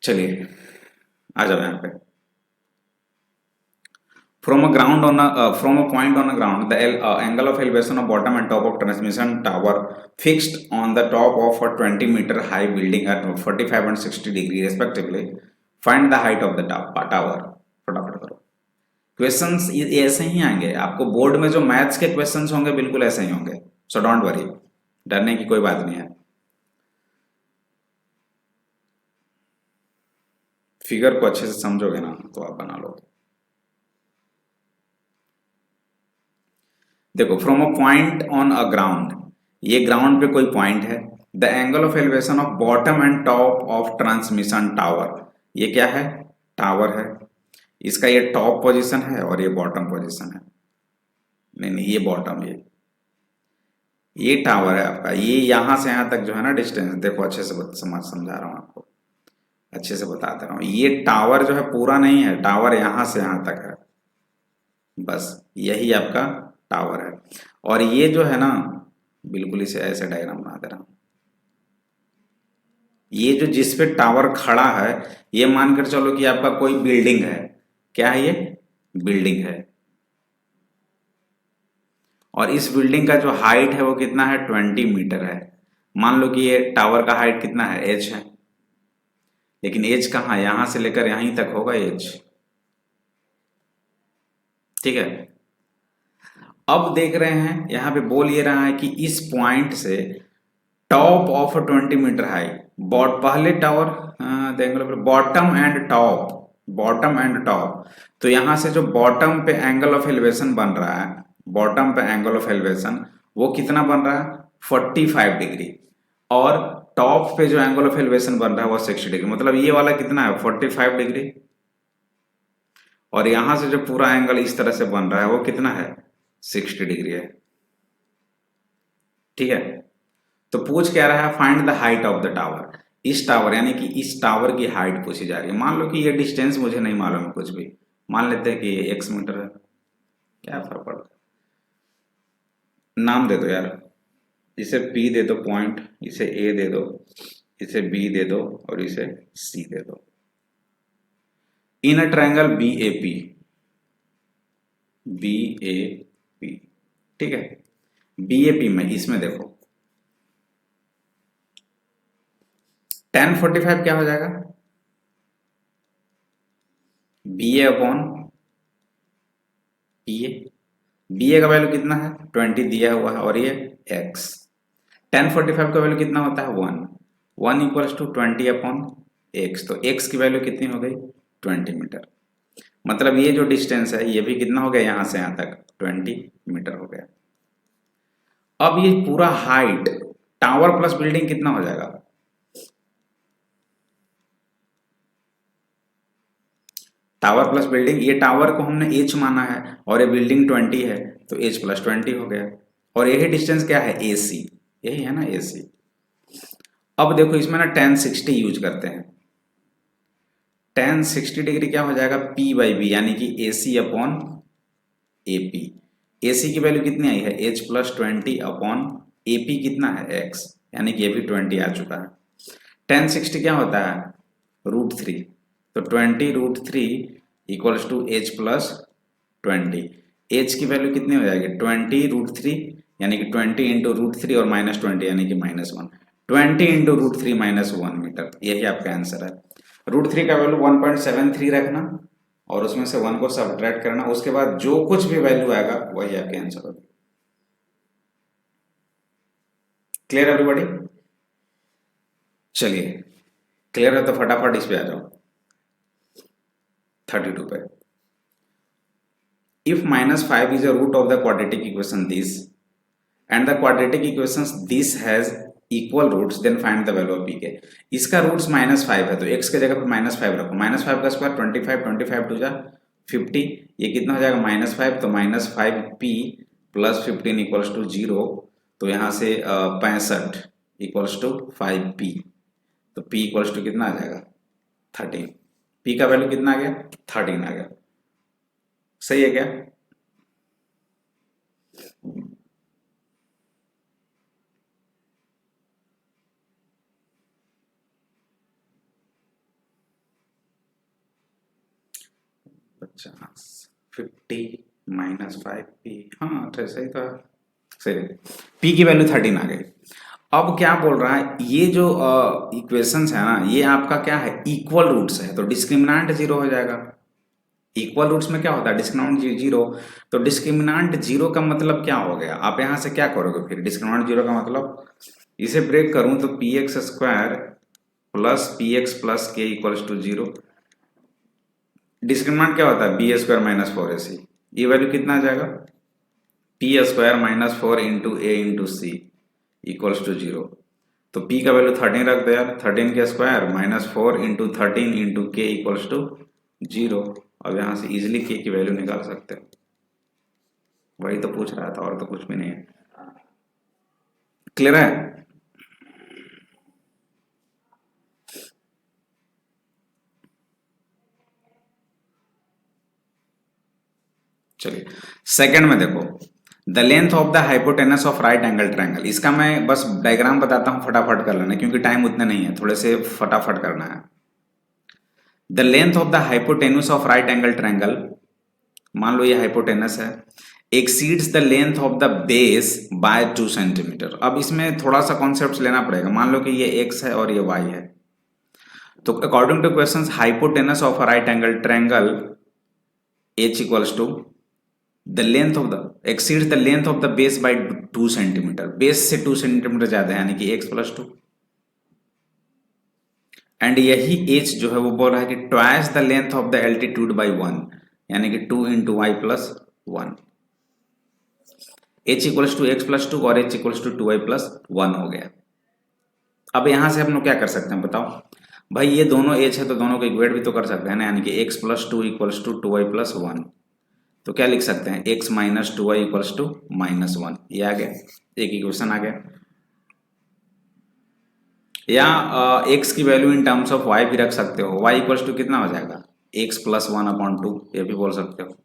चलिए आ जाओ यहाँ पे। From a point on a ground, the angle of elevation of bottom and top of transmission tower fixed on the top of a 20-meter high building at 45 and 60 degree respectively. Find the height of the tower. फटाफट करो। क्वेश्चंस ऐसे ही आएंगे आपको बोर्ड में, जो मैथ्स के क्वेश्चंस होंगे बिल्कुल ऐसे ही होंगे, सो डोंट वरी, डरने की कोई बात नहीं है। फिगर को अच्छे से समझोगे ना तो आप बना लोगे। देखो, from a point on a ground, ये ग्राउंड पे कोई पॉइंट है। The angle of elevation of bottom and top of transmission tower, ये क्या है, टावर है। इसका ये टॉप पोजीशन है और ये बॉटम पोजीशन है। नहीं नहीं, ये बॉटम, ये टावर है आपका। ये यहां से यहां तक जो है ना डिस्टेंस, देखो अच्छे से समझा रहा हूं आपको, अच्छे से बता दे रहा हूं। ये टावर जो है पूरा नहीं है, टावर यहां से यहां तक है, बस यही आपका टावर है। और ये जो है ना, बिल्कुल इसे ऐसे डायग्राम बना दे रहा हूं। ये जो जिस पे टावर खड़ा है, ये मानकर चलो कि आपका कोई बिल्डिंग है। क्या है ये, बिल्डिंग है। और इस बिल्डिंग का जो हाइट है वो कितना है, 20 मीटर है। मान लो कि ये टावर का हाइट कितना है, h है। लेकिन एज कहाँ, यहां से लेकर यहीं तक होगा एज, ठीक है। अब देख रहे हैं यहां पे बोल ये रहा है कि इस पॉइंट से टॉप ऑफ 20 मीटर हाई, पहले टावर देंगे bottom and top, bottom and top. तो यहां से जो बॉटम पे एंगल ऑफ एलिवेशन बन रहा है, बॉटम पे एंगल ऑफ एलिवेशन वो कितना बन रहा है, 45 डिग्री। और टॉप पे जो एंगल ऑफ एलिवेशन बन रहा है वो 60 डिग्री। मतलब ये वाला कितना है, 45 डिग्री। और यहां से जो पूरा एंगल इस तरह से बन रहा है वो कितना है, 60 डिग्री है, ठीक है। तो पूछ क्या रहा है, find the height of the tower. इस टावर यानी कि इस टावर की हाइट पूछी जा रही है। मान लो कि ये डिस्टेंस मुझे नहीं मालूम है कुछ भी, मान लेते हैं कि ये x मीटर है, क्या फर्क पड़ता है। नाम दे दो यार, इसे P दे दो पॉइंट, इसे A दे दो, इसे B दे दो और इसे C दे दो। इन अ ट्रायंगल BAP, ठीक है। BAP में इसमें देखो tan 45 क्या हो जाएगा, BA upon P A, B A का वैल्यू कितना है 20 दिया हुआ है और ये एक्स। tan 45 का वैल्यू कितना होता है 1, 1 इक्वल्स टू 20 अपॉन एक्स, तो एक्स की वैल्यू कितनी हो गई 20 मीटर। मतलब ये जो डिस्टेंस है ये भी कितना हो गया यहाँ से यहाँ तक 20 मीटर हो गया। अब ये पूरा हाइट टावर प्लस बिल्डिंग कितना हो जाएगा, टावर प्लस बिल्डिंग, ये टावर को हमने एच माना है और ये बिल्डिंग 20 है तो एच प्लस 20 हो गया। और यही डिस्टेंस क्या है ए सी, यही है ना ए सी। अब देखो इसमें ना tan 60 यूज करते हैं, tan 60 डिग्री क्या हो जाएगा P बाई बी, यानी कि ए सी अपॉन ए पी। ए सी की वैल्यू कितनी आई है H plus 20 upon A P कितना है एक्स, यानी कि ये भी 20 आ चुका है। tan 60 क्या होता है √3, तो 20 √3 equals to h plus 20। H की वैल्यू कितनी हो जाएगी 20 √3, यानी कि 20 इंटू √3 और -20 यानी कि -1, 20 इंटू √3 -1 मीटर, यही आपका आंसर है। √3 का वैल्यू 1.73 रखना और उसमें से 1 को सब्ट्रैक्ट करना, उसके बाद जो कुछ भी वैल्यू आएगा वही आपके आंसर होगी। Clear everybody? चलिए क्लियर है तो फटाफट इस पे आ जाओ 32 पे। If -5 is a root of the quadratic equation this and the quadratic equations this has equal roots then find the value of pk। इसका रूट्स -5 है तो x के जगह पर -5 रखो, -5 का स्क्वायर 25, 25 टू जा 50, ये कितना हो जाएगा -5, तो -5p प्लस 15 इक्वल्स टू 0, तो यहाँ से 65 इक्वल्स टू 5p, तो p इक्वल्स टू कितना आ जाएगा 13, p का वैल्यू कितना आ गया 13 आ गया। सही है क्या? -50 -5p, हाँ तो सही था, सही है। p की वैल्यू 13 आ गई। अब क्या बोल रहा है ये जो इक्वेशंस है ना ये आपका क्या है इक्वल रूट्स है, तो डिस्क्रिमिनांट 0 हो जाएगा। इक्वल रूट्स में क्या होता है डिस्क्रिमिनांट 0, तो डिस्क्रिमिनांट 0 का मतलब क्या हो गया, आप यहां से क्या करोगे फिर डिस्क्रिमिनांट 0 का मतलब, इसे ब्रेक करूं तो P x square plus P x plus के इक्वल्स टू 0। डिस्क्रिमिनांट क्या होता है बी स्क्वायर माइनस 4ac, ये वैल्यू कितना आ जाएगा p square -4 into a into c equals to 0। तो p का वैल्यू 13 रख दो यार, 13 के स्क्वायर -4 इंटू 13 इंटू के इक्वल्स टू 0। अब यहां से इजिली k की वैल्यू निकाल सकते हो, वही तो पूछ रहा था और तो कुछ भी नहीं है। क्लियर है? चलिए सेकंड में देखो, the length of the hypotenuse of right angle triangle, इसका मैं बस डायग्राम बताता हूं फटाफट कर लेना क्योंकि टाइम उतना नहीं है, थोड़े से फटाफट करना है। The length of the hypotenuse of right angle triangle, मान लो ये हाइपोटेनस है, exceeds the length of the base by 2 centimetre. अब इसमें थोड़ा सा कॉन्सेप्ट लेना पड़ेगा, मान लो कि ये x है और ये y है, तो according to questions hypotenuse of a right angle triangle h equals to the length of the exceeds the length of the base by 2 centimetre, base से 2 सेंटीमीटर ज्यादा है यानी कि x प्लस 2, एंड यही h जो है वो बोल रहा है कि twice the length of the altitude by 1, यानी कि 2 into y plus 1, h equals to x plus 2 और h equals to 2y plus 1 हो गया। अब यहां से हम लोग क्या कर सकते हैं बताओ भाई, ये दोनों h है तो दोनों को इक्वेट भी तो कर सकते हैं ना, यानी कि x plus 2 equals to 2y plus 1, तो क्या लिख सकते हैं x minus 2y equals to -1, ये आ गया एक इक्वेशन आ गया। या x की value in terms of y भी रख सकते हो, y इक्वल्स टू कितना हो जाएगा x प्लस 1/2, ये भी बोल सकते हो।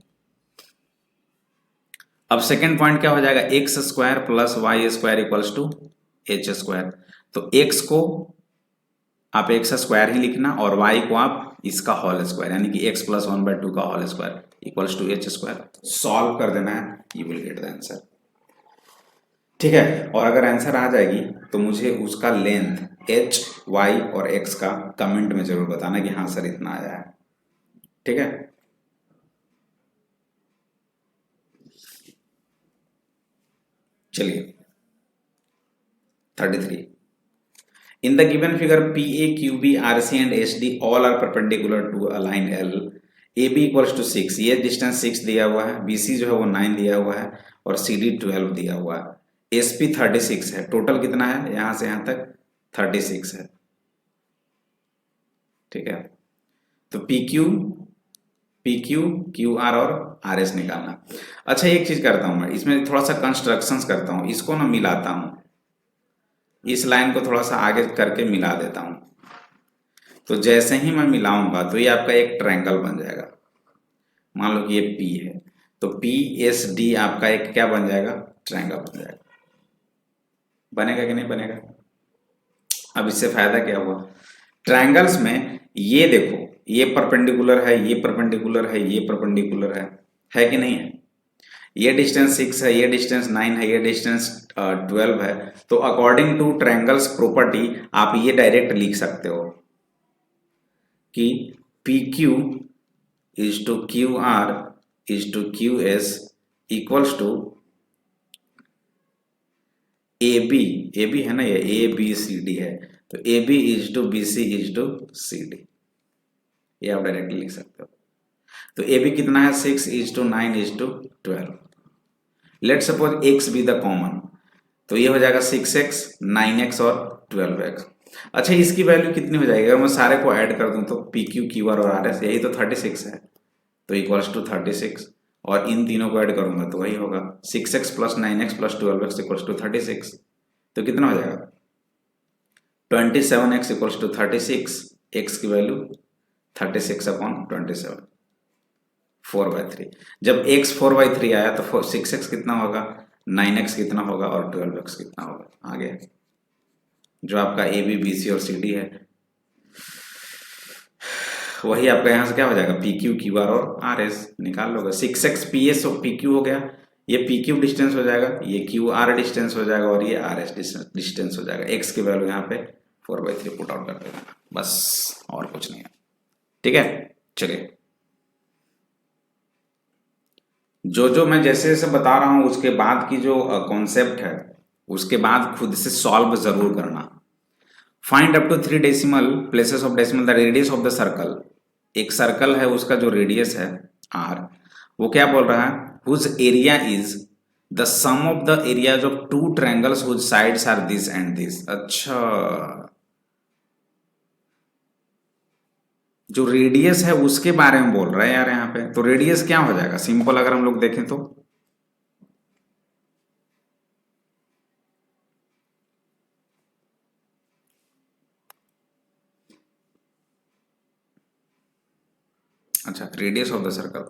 अब सेकेंड पॉइंट क्या हो जाएगा x square plus y square equals to h square, तो एक्स को आप एक्स स्क्वायर ही लिखना और वाई को आप इसका होल स्क्वायर, यानी कि एक्स प्लस 1/2 का whole square equals to h square, solve कर देना है, you will get the answer. ठीक है, और अगर आंसर आ जाएगी तो मुझे उसका लेंथ एच वाई और एक्स का कमेंट में जरूर बताना कि हाँ सर इतना आया है। ठीक है, चलिए 33 in the given figure PA, QB, RC and SD all are perpendicular to a line L. AB equals to 6, ये डिस्टेंस 6 दिया हुआ है, BC जो है वो 9 दिया हुआ है और CD 12 दिया हुआ है। SP 36 है। टोटल कितना है यहां से यहां तक 36 है। ठीक है, तो PQ, QR और RS निकालना। अच्छा एक चीज करता हूं मैं, इसमें थोड़ा सा कंस्ट्रक्शंस करता हूं, इसको ना मिलाता हूं, इस लाइन को थोड़ा सा आगे करके मिला देता हूं। तो जैसे ही मैं मिलाऊंगा तो ये आपका एक ट्रायंगल बन जाएगा। मान लो कि ये P है, तो PSD आपका एक क्या बन जाएगा, ट्रायंगल बन जाएगा। बनेगा कि नहीं बनेगा? अब इससे फायदा क्या हुआ, ट्रायंगल्स में ये देखो, ये परपेंडिकुलर है, ये परपेंडिकुलर है, ये परपेंडिकुलर है कि नहीं है? ये डिस्टेंस 6 है, ये डिस्टेंस 9 है, ये डिस्टेंस 12 है। तो अकॉर्डिंग टू ट्रायंगल्स प्रॉपर्टी आप ये डायरेक्ट लिख सकते हो कि PQ is to QR is to QS equals to AB है ना, ये ABCD है, तो AB is to BC is to CD, ये आप डायरेक्ट लिख सकते हो। तो AB कितना है, 6 is to 9 is to 12। Let suppose x be the common, तो ये हो जाएगा 6x, 9x और 12x। अच्छा इसकी वैल्यू कितनी हो जाएगी अगर मैं सारे को ऐड कर दूं, तो PQ, QR और RS, यही तो 36 है, तो इक्वल्स टू 36, और इन तीनों को ऐड करूंगा तो वही होगा 6x plus 9x plus 12x equals to 36। तो कितना हो जाएगा 27x इक्वल्स टू 36, x की वैल्यू 36/27, 4/3। जब x 4/3 आया तो 6x कितना होगा, 9x कितना होगा और 12x कितना होगा, आ गया जो आपका AB, BC और CD है, वही आपका यहाँ से क्या हो जाएगा, PQ, QR और RS निकाल लोगे। 6x PS और PQ हो गया, ये PQ डिस्टेंस हो जाएगा, ये QR डिस्टेंस हो जाएगा और ये RS डिस्टेंस हो जाएगा। x की वैल्यू यहाँ पे 4/3 पुट आउट कर देना, बस और कुछ नहीं है। ठीक है, चलिए जो मैं जैसे जैसे बता रहा हूं उसके बाद की जो कॉन्सेप्ट है उसके बाद खुद से सॉल्व जरूर करना। Find up to 3 decimal places of decimal the radius of the circle. एक सर्कल है उसका जो रेडियस है R, वो क्या बोल रहा है, whose area is the sum of the areas of 2 triangles whose sides are this and this. अच्छा जो रेडियस है उसके बारे में बोल रहा है यार यहाँ पे, तो रेडियस क्या हो जाएगा, सिंपल अगर हम लोग देखें तो अच्छा radius of the circle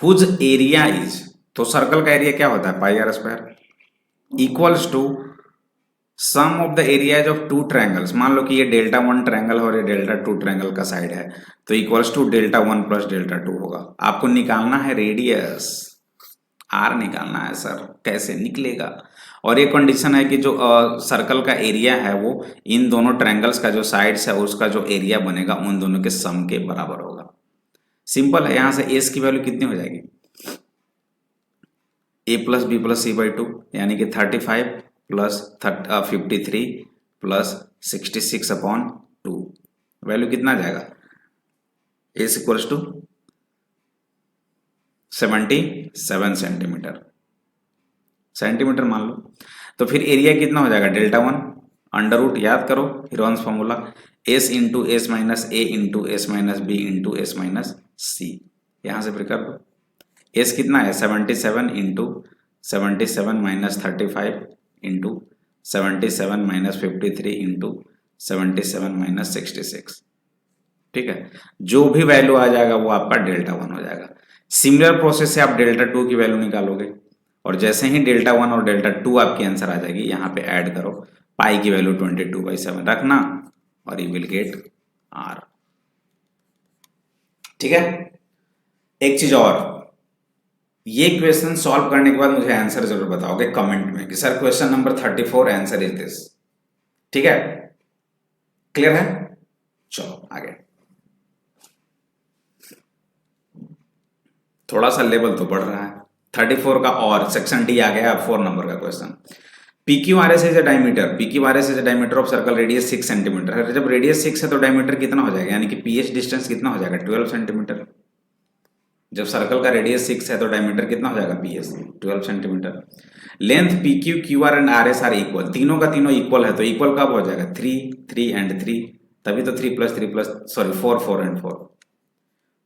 whose area is, तो सर्कल का एरिया क्या होता है πr² equals to sum of the areas of 2 triangles. मान लो कि ये Δ1 ट्रायंगल और ये Δ2 ट्रायंगल का साइड है, तो इक्वल्स टू Δ1 प्लस Δ2 होगा। आपको निकालना है रेडियस, R निकालना है सर, कैसे निकलेगा। और ये कंडीशन है कि जो सर्कल का एरिया है वो इन दोनों ट्रायंगल्स का जो साइड्स है उसका जो एरिया बनेगा उन दोनों के सम के बराबर होगा। सिंपल है, यहां से एस की वैल्यू कितनी हो जाएगी, a plus b plus c by 2 यानी कि 35 प्लस 53 प्लस 66/2, वैल्यू कितना आ जाएगा, एस इक्वल्स टू 77 सेंटीमीटर मान लो। तो फिर एरिया कितना हो जाएगा, Δ1 अंडर रूट, याद करो Heron's formula, S into S minus A into S minus B into S minus C, यहां से फिर कर दो। एस कितना है 77 into 77 minus 35 into 77 minus 53 into 77 minus 66। ठीक है, जो भी वैल्यू आ जाएगा वो आपका Δ1 हो जाएगा। सिमिलर प्रोसेस से आप Δ2 की वैल्यू निकालोगे, और जैसे ही Δ1 और Δ2 आपकी आंसर आ जाएगी यहाँ पे ऐड करो, पाई की वैल्यू 22/7 रखना और यू विल गेट R। ठीक है, एक चीज और, ये क्वेश्चन सॉल्व करने के बाद मुझे आंसर जरूर बताओगे कमेंट में कि sir question number 34 answer is this. ठीक है, क्लियर है, चलो आगे। थोड़ा सा लेवल तो बढ़ रहा है, 34 का और सेक्शन डी आ गया, 4 नंबर का question. PQRS is a diameter, PQRS is a diameter of circle radius 6 centimetre. जब रेडियस 6 है तो डायमीटर कितना हो जाएगा, यानी कि PH डिस्टेंस कितना हो जाएगा, 12 सेंटीमीटर। जब सर्कल का रेडियस 6 है तो डायमीटर कितना हो जाएगा, PS 12 centimetre. Length PQ, QR and RS are equal, तीनों का तीनों इक्वल है, तो इक्वल कब हो जाएगा, 3 3 एंड 3, तभी तो 3 plus 3 plus sorry 4 4 and 4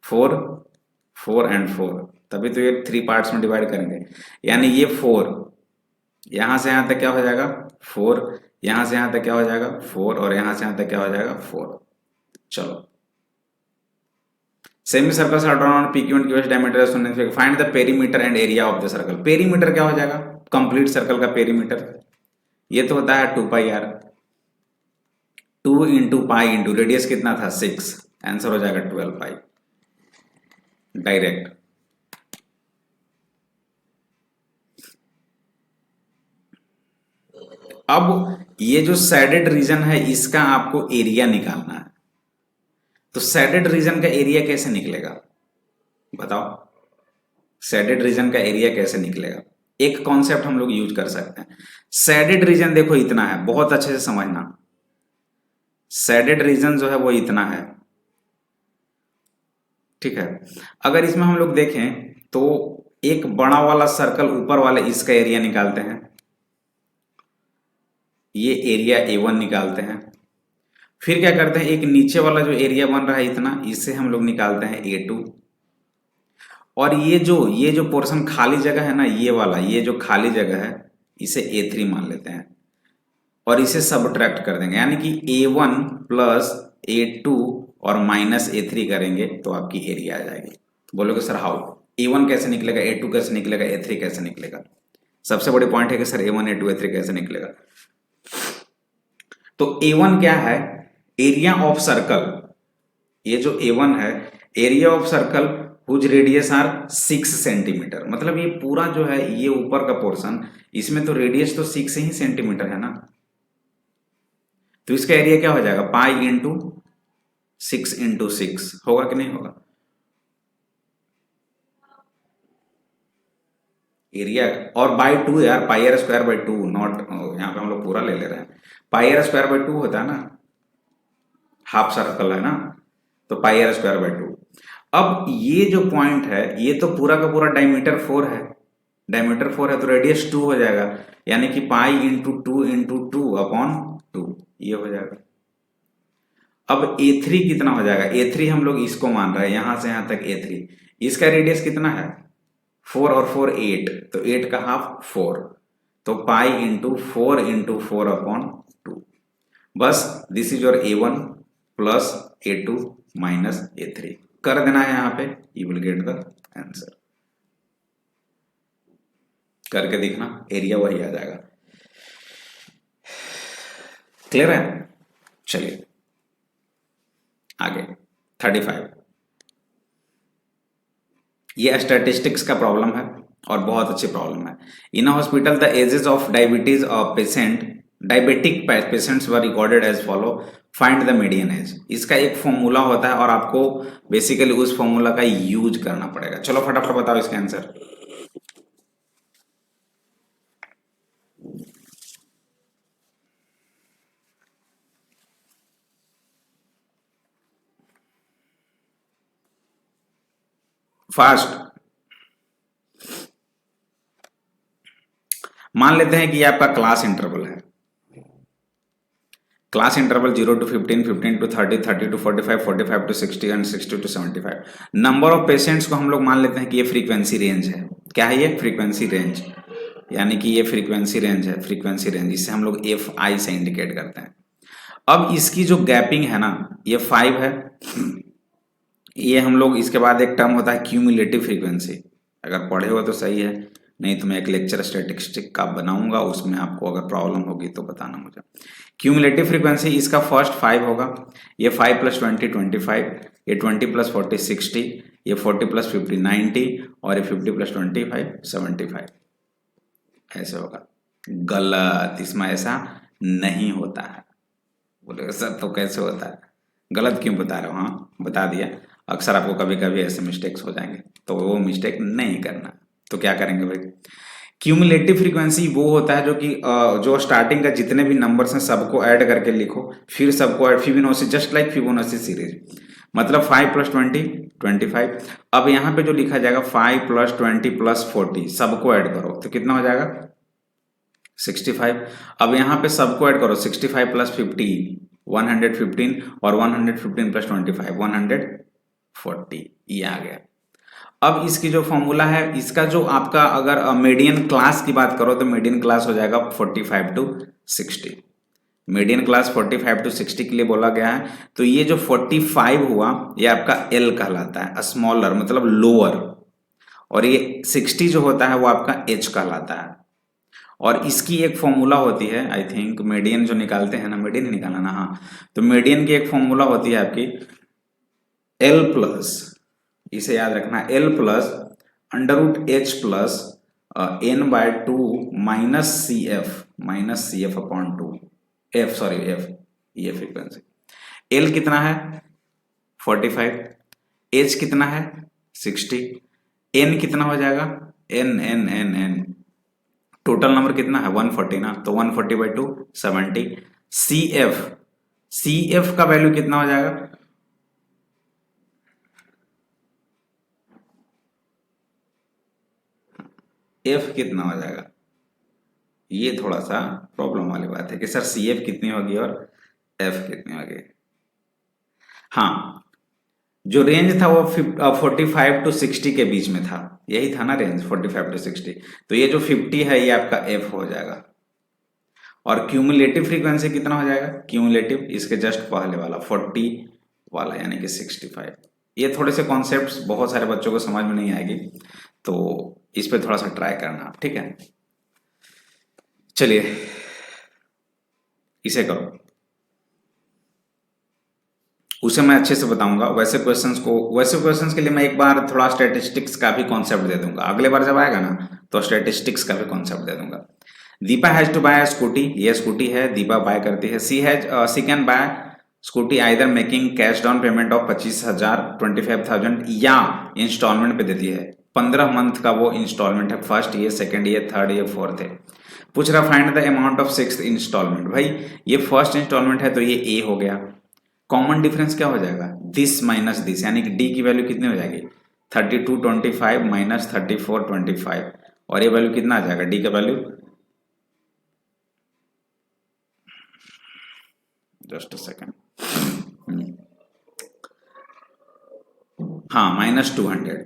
4 4 and 4, तभी तो ये 3 पार्ट्स में डिवाइड करेंगे, यानी ये 4 यहां से यहां तक क्या हो जाएगा 4, यहां से यहां तक क्या हो जाएगा 4, और यहां से यहां तक क्या हो जाएगा 4। चलो, semi circle are drawn on PQ and QS diameter, find the perimeter and area of the circle. Perimeter क्या हो जाएगा, कंप्लीट सर्कल का पेरीमीटर, ये तो होता है 2 पाई r, 2 into pi into radius कितना था 6, आंसर हो जाएगा 12 पाई डायरेक्ट। अब ये जो सैडेड रीजन है इसका आपको एरिया निकालना है, तो सैडेड रीजन का एरिया कैसे निकलेगा बताओ, सैडेड रीजन का एरिया कैसे निकलेगा। एक कॉन्सेप्ट हम लोग यूज कर सकते हैं। सैडेड रीजन देखो इतना है, बहुत अच्छे से समझना, सैडेड रीजन जो है वो इतना है, ठीक है। अगर इसमें हम लोग देखें तो एक बड़ा वाला सर्कल ऊपर वाले इसका एरिया निकालते हैं, ये एरिया A1 निकालते हैं, फिर क्या करते हैं एक नीचे वाला जो एरिया बन रहा है इतना, इससे हम लोग निकालते हैं A2, और ये जो पोर्शन खाली जगह है ना, ये वाला, ये जो खाली जगह है इसे A3 मान लेते हैं और इसे सबट्रैक्ट कर देंगे, यानी कि A1 प्लस A2 और माइनस A3 करेंगे तो आपकी एरिया आ जाएगी। बोलोगे सर हाउ, A1 कैसे निकलेगा, A2 कैसे निकलेगा, A3 कैसे निकलेगा। सबसे बड़ी पॉइंट है कि सर A1 A2 A3 कैसे निकलेगा। तो A1 क्या है, एरिया ऑफ सर्कल, ये जो A1 है area of circle whose radius are 6 centimetre, मतलब ये पूरा जो है ये ऊपर का पोर्शन, इसमें तो रेडियस तो 6 ही सेंटीमीटर है ना, तो इसका एरिया क्या हो जाएगा पाई इंटू 6 इंटू 6, होगा कि नहीं होगा। एरिया और बाई 2 यार, पाई आर स्क्वायर बाई 2, नॉट यहाँ पे हम लोग पूरा ले ले रहे हैं, पाई आर स्क्वायर बाई 2 होता है ना, हाफ सर्कल है ना, तो पाई आर स्क्वायर बाई 2। अब ये जो पॉइंट है ये तो पूरा का पूरा डायमीटर 4 है, डायमीटर 4 है तो रेडियस 2 हो जाएगा, यानी कि पाई इंटू 2 इंटू 2 अपॉन 2, ये हो जाएगा। अब A3 कितना हो जाएगा, A3 हम लोग इसको मान रहे हैं यहां से यहां तक A3, इसका रेडियस कितना है 4 और 4 8, तो 8 का हाफ 4, तो पाई इंटू 4 अपॉन 2, बस this is your A1 plus A2 minus A3 कर देना है यहाँ पे, you will get the answer. करके दिखना, एरिया वही आ जाएगा। क्लियर है, चलिए आगे 35। ये स्टैटिस्टिक्स का प्रॉब्लम है और बहुत अच्छी प्रॉब्लम है। In a hospital the ages of diabetes of patient, diabetic patients were recorded as follow, find the median age. इसका एक फॉर्मूला होता है और आपको बेसिकली उस फॉर्मूला का यूज करना पड़ेगा। चलो फटाफट बताओ इसका आंसर। फास्ट, मान लेते हैं कि ये आपका क्लास इंटरवल है, class interval 0 to 15, 15 to 30, 30 to 45, 45 to 60 and 60 to 75। Number of patients को हम लोग मान लेते हैं कि ये फ्रीक्वेंसी रेंज है। क्या है ये, फ्रीक्वेंसी रेंज, यानी कि ये फ्रीक्वेंसी रेंज है, फ्रीक्वेंसी रेंज, इसे हम लोग FI से इंडिकेट करते हैं। अब इसकी जो गैपिंग है ना ये 5 है, ये हम लोग, इसके बाद एक टर्म होता है क्यूमुलेटिव फ्रीक्वेंसी, अगर पढ़े हो तो सही है, नहीं तो मैं एक लेक्चर स्टैटिस्टिक का बनाऊंगा, उसमें आपको अगर प्रॉब्लम होगी तो बताना मुझे। क्यूमुलेटिव फ्रीक्वेंसी इसका फर्स्ट 5 होगा, ये 5 प्लस 20 25, ये 20 प्लस 40 60, ये 40 प्लस 50 90 और ये 50 प्लस 25 75, ऐसे होगा। गलत, इसमें ऐसा नहीं होता है। बोले सर तो कैसे होता है, गलत क्यों बता रहे हो, हाँ बता दिया, अक्सर आपको कभी कभी ऐसे मिस्टेक्स हो जाएंगे तो वो मिस्टेक नहीं करना, तो क्या करेंगे भाई, क्यूमुलेटिव फ्रीक्वेंसी वो होता है जो कि जो स्टार्टिंग का जितने भी नंबर्स हैं सबको ऐड करके लिखो, फिर सबको add, Fibonacci, just like Fibonacci series. मतलब 5 + 20 25। अब यहाँ पे जो लिखा जाएगा 5 + 20 + 40 सबको ऐड करो तो कितना हो जाएगा 65। अब यहाँ पे सबको ऐड करो 65 + 50 115 और 115 + 25 140, ये आ गया। अब इसकी जो फॉर्मूला है, इसका जो आपका अगर मीडियन क्लास की बात करो तो मीडियन क्लास हो जाएगा 45 to 60। मीडियन क्लास 45 to 60 के लिए बोला गया है। तो ये जो 45 हुआ ये आपका एल कहलाता है, स्मॉलर मतलब लोअर, और ये 60 जो होता है वो आपका एच कहलाता है। और इसकी एक फॉर्मूला होती है, आई थिंक मीडियन जो निकालते हैं ना, मीडियन ही निकालना ना, हाँ, तो मीडियन की एक फॉर्मूला होती है आपकी एल प्लस, इसे याद रखना, L plus √h plus n/2 -cf upon 2 F, sorry F, ये फ्रीक्वेंसी। एल कितना है 45, एच कितना है 60, एन कितना हो जाएगा एन टोटल नंबर कितना है 140 ना, तो 140/2 70। सी एफ का वैल्यू कितना हो जाएगा, एफ कितना हो जाएगा, ये थोड़ा सा प्रॉब्लम वाली बात है कि सर सी एफ कितनी होगी और एफ कितनी होगी। हाँ, जो रेंज था वो 45 to 60 के बीच में था, यही था ना रेंज 45 to 60, तो ये जो 50 है ये आपका एफ हो जाएगा। और क्यूमुलेटिव फ्रीक्वेंसी कितना हो जाएगा, क्यूमुलेटिव इसके जस्ट पहले वाला 40 वाला यानी कि 65। ये थोड़े से कॉन्सेप्ट्स बहुत सारे बच्चों को समझ में नहीं आएगी, तो इस पे थोड़ा सा ट्राई करना आप, ठीक है। चलिए इसे करो, उसे मैं अच्छे से बताऊंगा। वैसे क्वेश्चंस के लिए मैं एक बार थोड़ा स्टैटिस्टिक्स का भी कॉन्सेप्ट दे दूंगा, अगले बार जब आएगा ना तो स्टैटिस्टिक्स का भी कॉन्सेप्ट दे दूंगा। Deepa has to buy scooty, ये स्कूटी है, दीपा बाय करती है। She can buy scooty either making cash down payment of 25,000 25,000 या इंस्टॉलमेंट पे देती है। 15 मंथ का वो इंस्टॉलमेंट है, first year, second year, third year, fourth है। पूछ रहा find the amount of 6th instalment. भाई ये फर्स्ट इंस्टॉलमेंट है तो ये ए हो गया। कॉमन डिफरेंस क्या हो जाएगा, दिस माइनस दिस, यानी कि डी की वैल्यू कितनी हो जाएगी 3225 माइनस 3425, और ये वैल्यू कितना आ जाएगा, डी का वैल्यू, जस्ट अ सेकेंड, हाँ -200।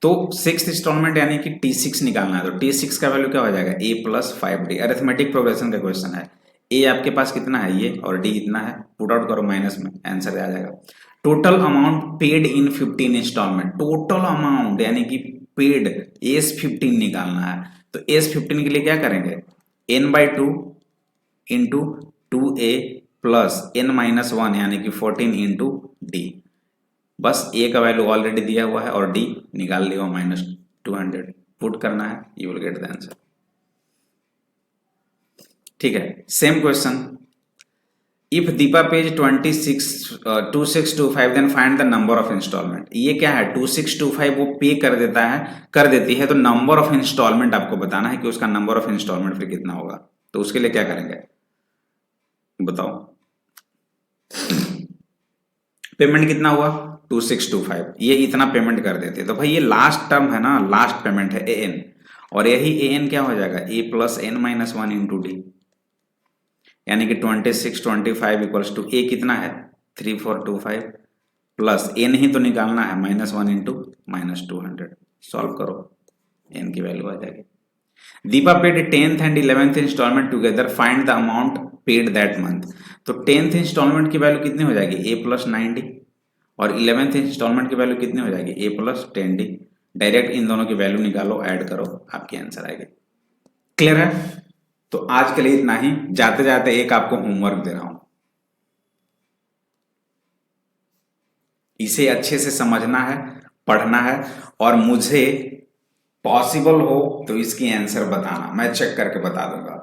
तो 6th इंस्टॉलमेंट यानी कि T6 निकालना है, तो T6 का वैल्यू क्या हो जाएगा a + 5d। अरिथमेटिक प्रोग्रेशन का क्वेश्चन है, ए आपके पास कितना है ये और डी कितना है, पुट आउट करो माइनस में, आंसर आ जाएगा। Total amount paid in 15 instalment, total amount यानी कि पेड S15 निकालना है। तो S15 के लिए क्या करेंगे, n/2 into 2a plus n-1 यानी कि 14 इंटू डी। बस ए का वैल्यू ऑलरेडी दिया हुआ है और डी निकाल लिया -200, पुट करना है, you will get the answer. ठीक है, same question, if Deepa pays 2625 then find the number of instalment. ये क्या है 2625 वो पे कर देती है, तो नंबर ऑफ इंस्टॉलमेंट आपको बताना है कि उसका नंबर ऑफ इंस्टॉलमेंट फिर कितना होगा। तो उसके लिए क्या करेंगे बताओ, पेमेंट कितना हुआ 2625, ये इतना पेमेंट कर देते, तो भाई ये लास्ट टर्म है ना, लास्ट पेमेंट है an, और यही an क्या हो जाएगा a + n-1 इंटू डी, यानी कि 2625 इक्वल्स टू ए कितना है 3425 प्लस एन ही तो निकालना है -1 इंटू -200। सॉल्व करो, एन की वैल्यू आ जाएगी। Deepa paid 10th and 11th instalment together, find the amount paid that month. तो 10th इंस्टॉलमेंट की वैल्यू कितनी हो जाएगी a + 9d, और 11th इंस्टॉलमेंट की वैल्यू कितनी हो जाएगी a + 10d। डायरेक्ट इन दोनों की वैल्यू निकालो, ऐड करो, आपकी आंसर आएगी। क्लियर है? तो आज के लिए इतना ही। जाते जाते एक आपको होमवर्क दे रहा हूं, इसे अच्छे से समझना है, पढ़ना है, और मुझे पॉसिबल हो तो इसकी आंसर बताना, मैं चेक करके बता दूंगा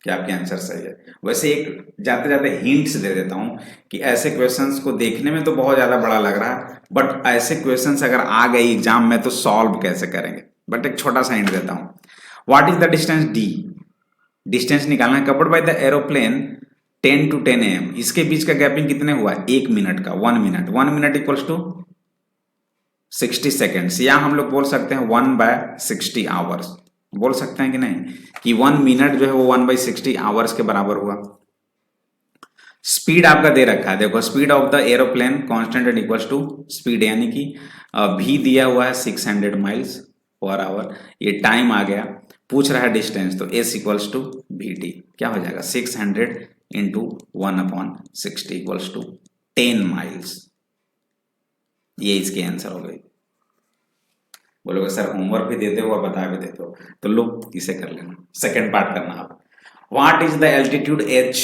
कि आपकी आंसर सही है। वैसे एक जाते जाते हिंट्स दे देता हूं कि ऐसे क्वेश्चंस को देखने में तो बहुत ज्यादा बड़ा लग रहा है, बट ऐसे क्वेश्चंस अगर आ गए एग्जाम में तो सॉल्व कैसे करेंगे, बट एक छोटा सा हिंट देता हूं। What is the distance D, distance निकालना है covered by the aeroplane 10 to 10 AM, इसके बीच का गैपिंग कितने हुआ, 1 मिनट का, 1 minute, 1 minute equals to 60 seconds, या हम लोग बोल सकते हैं 1/60 आवर्स, बोल सकते हैं कि नहीं, कि 1 मिनट जो है वो 1/60 आवर्स के बराबर हुआ। स्पीड आपका दे रखा है, देखो speed of the aeroplane constant and equals to speed, यानी कि भी दिया हुआ है 600 माइल्स पर आवर, ये टाइम आ गया, पूछ रहा है डिस्टेंस, तो s equals to v t, क्या हो जाएगा 600 इंटू 1/60 इक्वल्स टू 10 माइल्स, ये इसकी आंसर हो गई। बोलोगे सर होमवर्क भी देते हो और बता भी देते हो, तो लो इसे कर लेना, सेकेंड पार्ट करना आप। What is the altitude h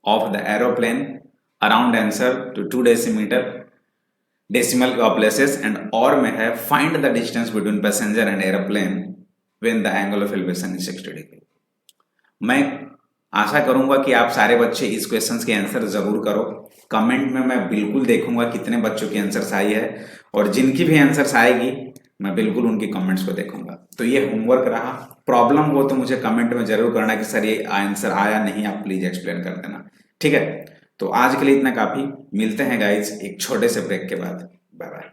of the aeroplane, around answer to 2 decimal places and और में है find the distance between passenger and aeroplane when the angle of elevation is 60 degree. मैं आशा करूंगा कि आप सारे बच्चे इस क्वेश्चंस के आंसर जरूर करो, कमेंट में मैं बिल्कुल देखूंगा कितने बच्चों की आंसर्स आई है, और जिनकी भी आंसर्स आएगी मैं बिल्कुल उनकी कमेंट्स को देखूंगा। तो ये होमवर्क रहा, प्रॉब्लम हो तो मुझे कमेंट में जरूर करना कि सर ये आंसर आया नहीं, आप प्लीज एक्सप्लेन कर देना, ठीक है। तो आज के लिए इतना काफी, मिलते हैं गाइज एक छोटे से ब्रेक के बाद, बाय बाय।